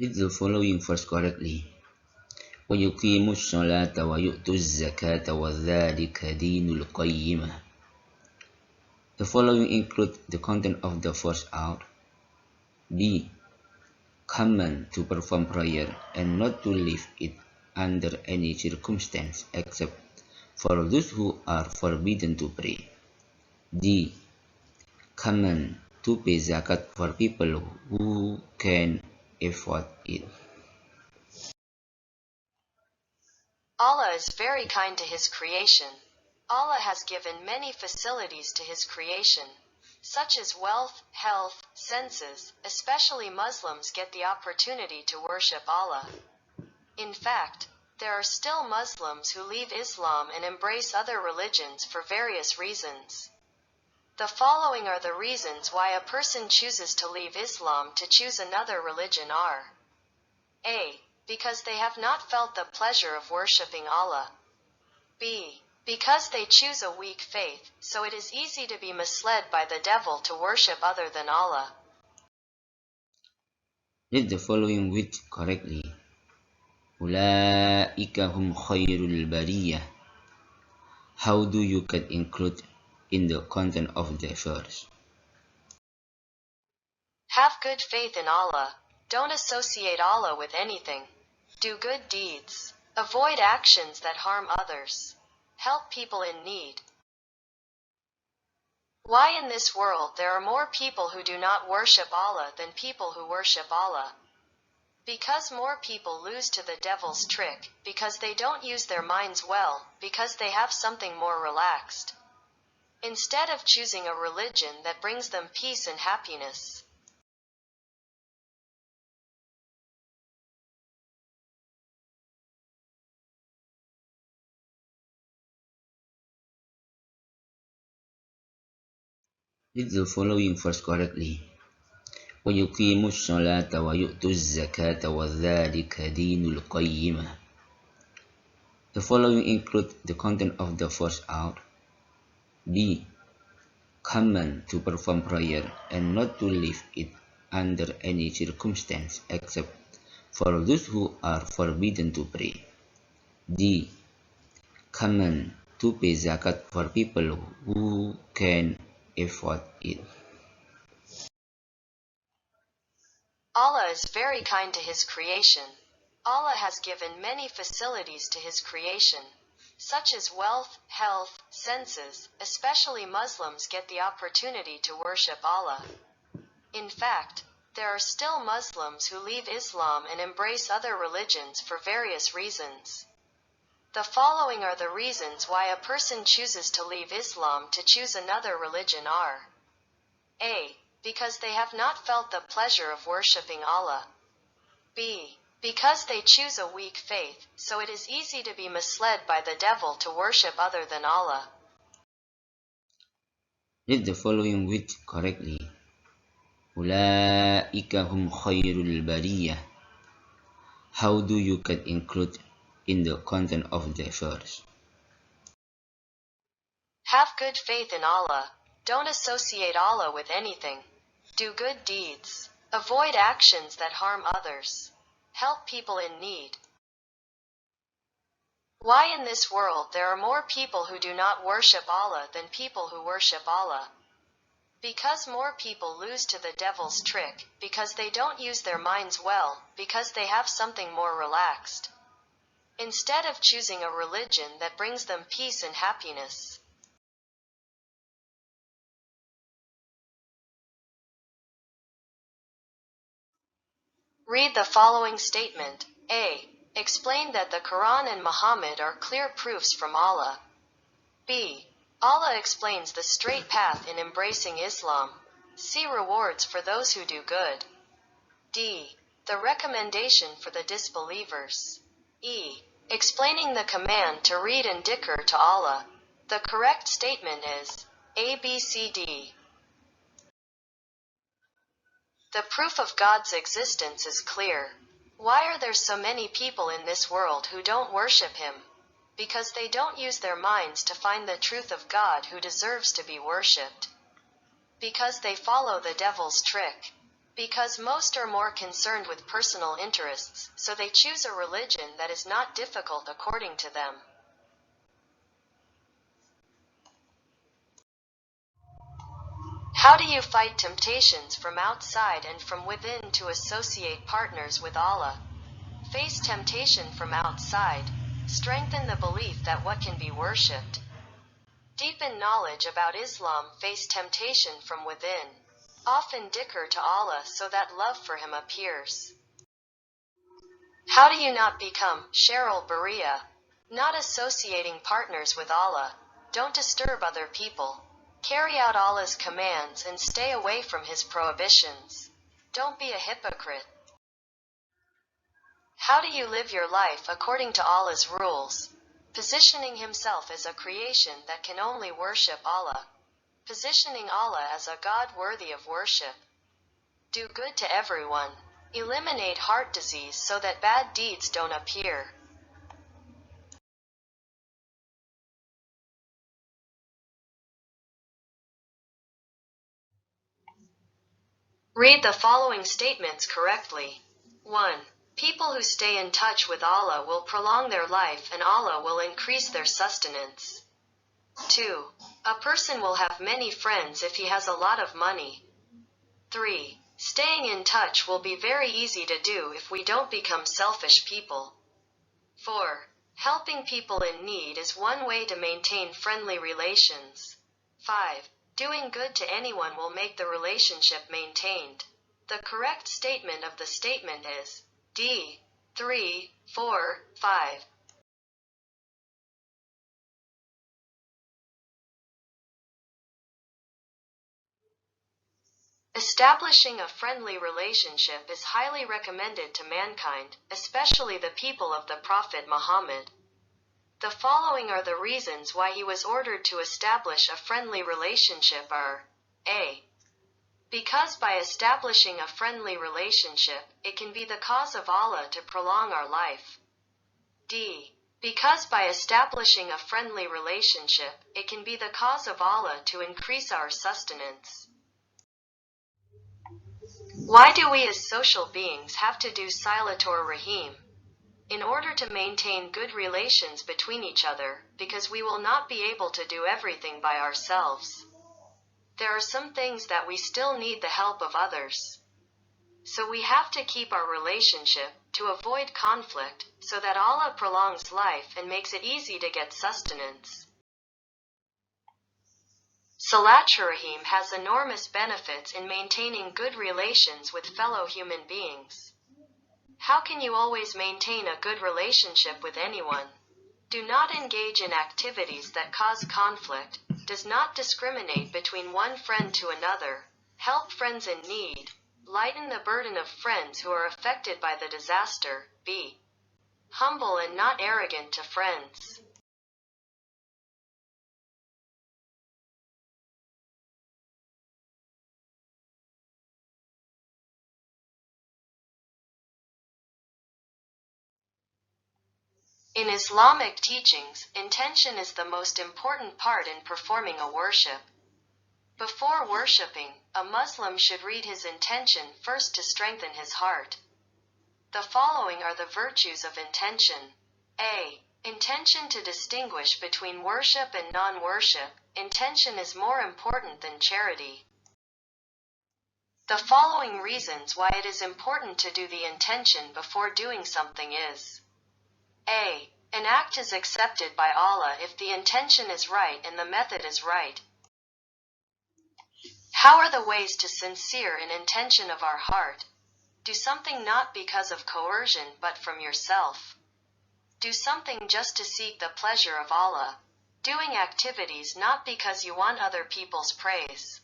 Read the following verse correctly. وَيُقِيمُوا الصَّلَاةَ وَيُؤْتُوا الزَّكَاةَ وَذَلِكَ دِينُ الْقَيِّمَةِ. The following include the content of the verse out. B. Command to perform prayer and not to leave it under any circumstance except for those who are forbidden to pray. D. Command to pay zakat for people who can afford it. Allah is very kind to His creation. Allah has given many facilities to His creation, such as wealth, health, senses. Especially Muslims get the opportunity to worship Allah. In fact, there are still Muslims who leave Islam and embrace other religions for various reasons. The following are the reasons why a person chooses to leave Islam to choose another religion are: A. Because they have not felt the pleasure of worshipping Allah. B. Because they choose a weak faith, so it is easy to be misled by the devil to worship other than Allah. Read the following with correctly. أُولَئِكَ هُمْ خَيْرُ الْبَرِيَّةِ. How do you get include in the content of the verse? Have good faith in Allah. Don't associate Allah with anything. Do good deeds. Avoid actions that harm others. Help people in need. Why in this world there are more people who do not worship Allah than people who worship Allah? Because more people lose to the devil's trick, because they don't use their minds well, because they have something more relaxed. Instead of choosing a religion that brings them peace and happiness. Read the following verse correctly. وَيُقِيمُوا الصَّلَاةَ وَيُؤْتُوا الزَّكَاةَ وَذَلِكَ دِينُ الْقَيِّمَةِ. The following include the content of the verse out. B. Command to perform prayer and not to leave it under any circumstance except for those who are forbidden to pray. D. Command to pay zakat for people who can afford it. Allah is very kind to His creation. Allah has given many facilities to His creation, such as wealth, health, senses. Especially Muslims get the opportunity to worship Allah. In fact, there are still Muslims who leave Islam and embrace other religions for various reasons. The following are the reasons why a person chooses to leave Islam to choose another religion are: A. Because they have not felt the pleasure of worshipping Allah. B. Because they choose a weak faith, so it is easy to be misled by the devil to worship other than Allah. Read the following with correctly. أُولَئِكَ هُمْ خَيْرُ الْبَرِيَّةِ. How do you get include in the content of the verse? Have good faith in Allah. Don't associate Allah with anything. Do good deeds. Avoid actions that harm others. Help people in need. Why in this world there are more people who do not worship Allah than people who worship Allah? Because more people lose to the devil's trick, because they don't use their minds well, because they have something more relaxed. Instead of choosing a religion that brings them peace and happiness. Read the following statement. A. Explain that the Quran and Muhammad are clear proofs from Allah. B. Allah explains the straight path in embracing Islam. See rewards for those who do good. D. The recommendation for the disbelievers. E. Explaining the command to read and dhikr to Allah. The correct statement is A, B, C, D. The proof of God's existence is clear. Why are there so many people in this world who don't worship Him? Because they don't use their minds to find the truth of God who deserves to be worshipped. Because they follow the devil's trick. Because most are more concerned with personal interests, so they choose a religion that is not difficult according to them. How do you fight temptations from outside and from within to associate partners with Allah? Face temptation from outside. Strengthen the belief that what can be worshipped. Deepen knowledge about Islam. Face temptation from within. Often dhikr to Allah so that love for Him appears. How do you not become Cheryl Berea? Not associating partners with Allah. Don't disturb other people. Carry out Allah's commands and stay away from His prohibitions. Don't be a hypocrite. How do you live your life according to Allah's rules? Positioning Himself as a creation that can only worship Allah. Positioning Allah as a God worthy of worship. Do good to everyone. Eliminate heart disease so that bad deeds don't appear. Read the following statements correctly. 1. People who stay in touch with Allah will prolong their life and Allah will increase their sustenance. 2. A person will have many friends if he has a lot of money. 3. Staying in touch will be very easy to do if we don't become selfish people. 4. Helping people in need is one way to maintain friendly relations. 5. Doing good to anyone will make the relationship maintained. The correct statement of the statement is D. 3, 4, 5. Establishing a friendly relationship is highly recommended to mankind, especially the people of the Prophet Muhammad. The following are the reasons why he was ordered to establish a friendly relationship are A. Because by establishing a friendly relationship, it can be the cause of Allah to prolong our life. D. Because by establishing a friendly relationship, it can be the cause of Allah to increase our sustenance. Why do we as social beings have to do Silatur Rahim? In order to maintain good relations between each other, because we will not be able to do everything by ourselves. There are some things that we still need the help of others. So we have to keep our relationship, to avoid conflict, so that Allah prolongs life and makes it easy to get sustenance. Silatur Rahim has enormous benefits in maintaining good relations with fellow human beings. How can you always maintain a good relationship with anyone? Do not engage in activities that cause conflict, does not discriminate between one friend to another, help friends in need, lighten the burden of friends who are affected by the disaster, be humble and not arrogant to friends. In Islamic teachings, intention is the most important part in performing a worship. Before worshipping, a Muslim should read his intention first to strengthen his heart. The following are the virtues of intention. A. Intention to distinguish between worship and non-worship. Intention is more important than charity. The following reasons why it is important to do the intention before doing something is: A. An act is accepted by Allah if the intention is right and the method is right. How are the ways to sincere an intention of our heart? Do something not because of coercion but from yourself. Do something just to seek the pleasure of Allah. Doing activities not because you want other people's praise.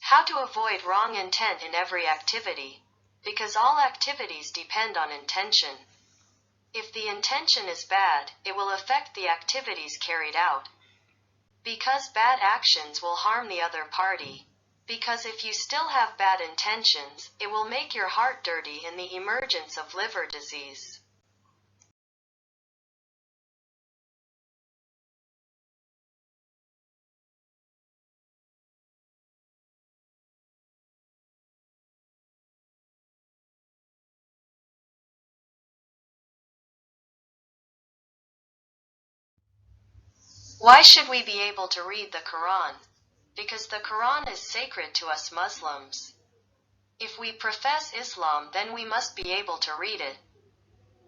How to avoid wrong intent in every activity? Because all activities depend on intention. If the intention is bad, it will affect the activities carried out. Because bad actions will harm the other party. Because if you still have bad intentions, it will make your heart dirty in the emergence of liver disease. Why should we be able to read the Quran? Because the Quran is sacred to us Muslims. If we profess Islam, then we must be able to read it.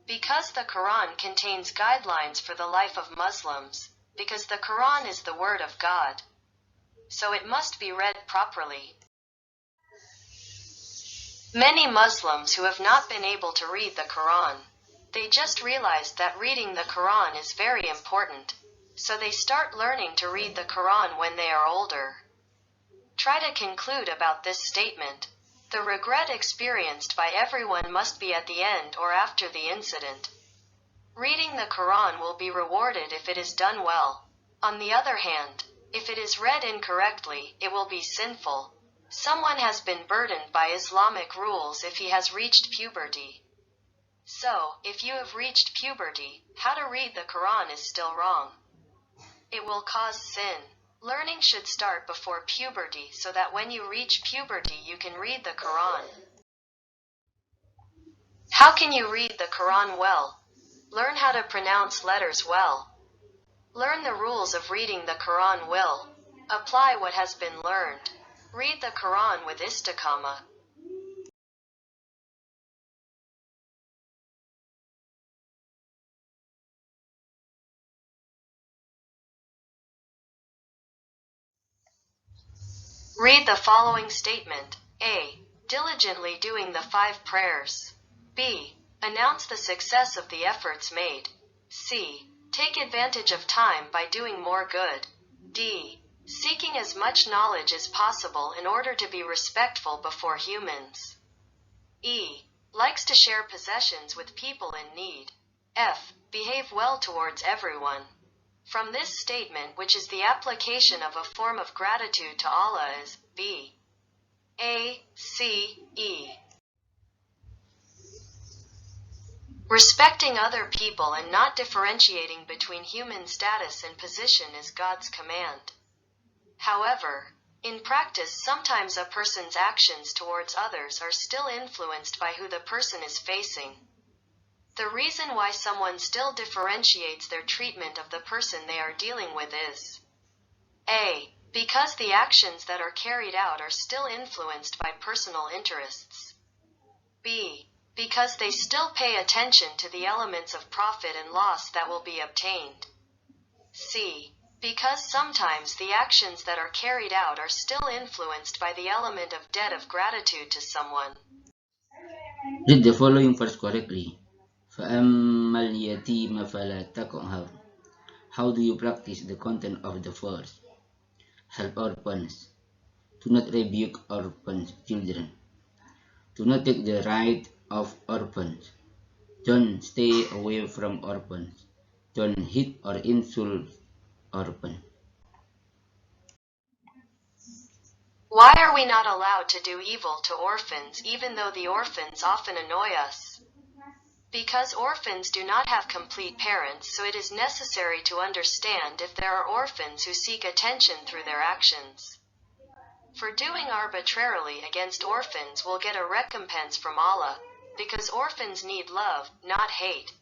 Because the Quran contains guidelines for the life of Muslims, because the Quran is the word of God. So it must be read properly. Many Muslims who have not been able to read the Quran, they just realized that reading the Quran is very important, so they start learning to read the Quran when they are older. Try to conclude about this statement. The regret experienced by everyone must be at the end or after the incident. Reading the Quran will be rewarded if it is done well. On the other hand, if it is read incorrectly, it will be sinful. Someone has been burdened by Islamic rules if he has reached puberty. So, if you have reached puberty, how to read the Quran is still wrong. It will cause sin. Learning should start before puberty so that when you reach puberty you can read the Quran. How can you read the Quran well? Learn how to pronounce letters well. Learn the rules of reading the Quran well. Apply what has been learned. Read the Quran with istiqamah. Read the following statement. A. Diligently doing the 5 prayers. B. Announce the success of the efforts made. C. Take advantage of time by doing more good. D. Seeking as much knowledge as possible in order to be respectful before humans. E. Likes to share possessions with people in need. F. Behave well towards everyone. From this statement, which is the application of a form of gratitude to Allah, is B. A, C, E. Respecting other people and not differentiating between human status and position is God's command. However, in practice, sometimes a person's actions towards others are still influenced by who the person is facing. The reason why someone still differentiates their treatment of the person they are dealing with is A. Because the actions that are carried out are still influenced by personal interests. B. Because they still pay attention to the elements of profit and loss that will be obtained. C. Because sometimes the actions that are carried out are still influenced by the element of debt of gratitude to someone. Read the following verse correctly. فَأَمَّا الْيَتِيمَ فَلَا تَقْهَرْ. How do you practice the content of the verse? Help orphans. Do not rebuke orphans' children. Do not take the right of orphans. Don't stay away from orphans. Don't hit or insult orphans. Why are we not allowed to do evil to orphans even though the orphans often annoy us? Because orphans do not have complete parents, so it is necessary to understand if there are orphans who seek attention through their actions. For doing arbitrarily against orphans will get a recompense from Allah, because orphans need love, not hate.